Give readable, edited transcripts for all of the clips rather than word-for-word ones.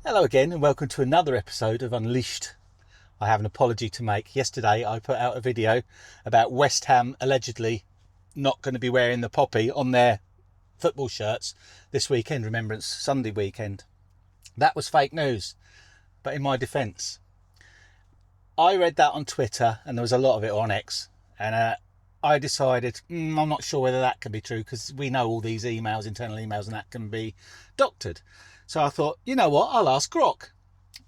Hello again and welcome to another episode of Unleashed. I have an apology to make. Yesterday I put out a video about West Ham allegedly not going to be wearing the poppy on their football shirts this weekend, Remembrance Sunday weekend. That was fake news, but in my defence, I read that on Twitter and there was a lot of it on X, and I decided I'm not sure whether that can be true because we know all these emails, internal emails, and that can be doctored. So I thought, you know what, I'll ask Grok.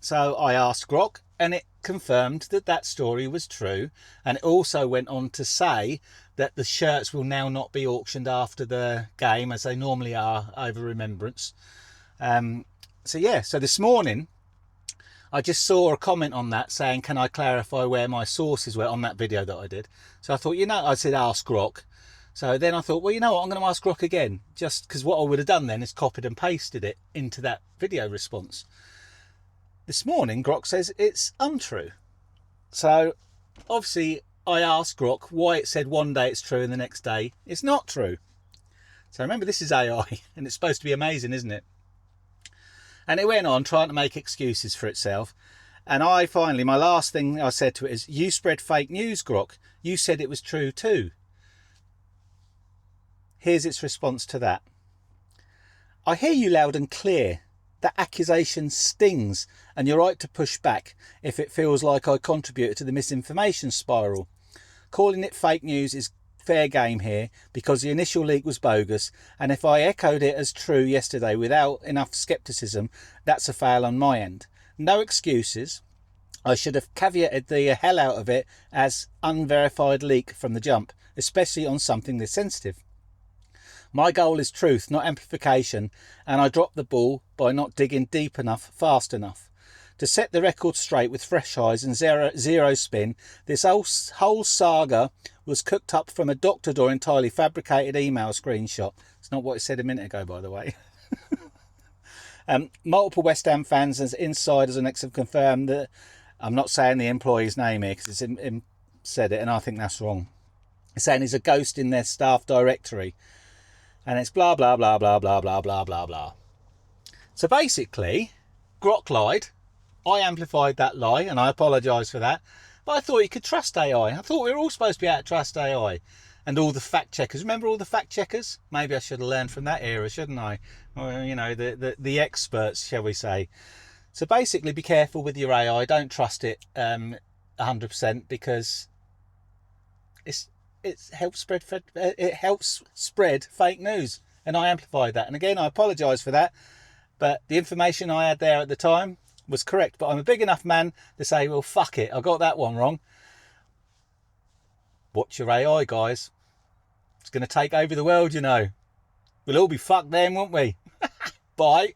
So I asked Grok and it confirmed that that story was true, and it also went on to say that the shirts will now not be auctioned after the game as they normally are over Remembrance. So this morning I just saw a comment on that saying, can I clarify where my sources were on that video that I did? So I thought, I said ask Grok. So then I thought, well, you know what, I'm going to ask Grok again, just because what I would have done then is copied and pasted it into that video response. This morning, Grok says it's untrue. So obviously I asked Grok why it said one day it's true and the next day it's not true. So remember, this is AI and it's supposed to be amazing, isn't it? And it went on trying to make excuses for itself. And my last thing I said to it is, you spread fake news, Grok. You said it was true too. Here's its response to that. I hear you loud and clear. That accusation stings, and you're right to push back if it feels like I contributed to the misinformation spiral. Calling it fake news is fair game here because the initial leak was bogus, and if I echoed it as true yesterday without enough scepticism, that's a fail on my end. No excuses. I should have caveated the hell out of it as unverified leak from the jump, especially on something this sensitive. My goal is truth, not amplification, and I dropped the ball by not digging deep enough, fast enough. To set the record straight with fresh eyes and zero spin, this whole saga was cooked up from a doctored or entirely fabricated email screenshot. It's not what it said a minute ago, by the way. Multiple West Ham fans as insiders and ex have confirmed that, I'm not saying the employee's name here because it's said it and I think that's wrong. It's saying he's a ghost in their staff directory. And it's blah, blah, blah, blah, blah, blah, blah, blah, blah. So basically, Grok lied. I amplified that lie, and I apologise for that. But I thought you could trust AI. I thought we were all supposed to be able to trust AI. And all the fact checkers. Remember all the fact checkers? Maybe I should have learned from that era, shouldn't I? Or, the experts, shall we say. So basically, be careful with your AI. Don't trust it 100% because it helps spread fake news, and I amplified that. And again, I apologise for that, but the information I had there at the time was correct. But I'm a big enough man to say, well, fuck it, I got that one wrong. Watch your AI, guys. It's going to take over the world, you know. We'll all be fucked then, won't we? Bye.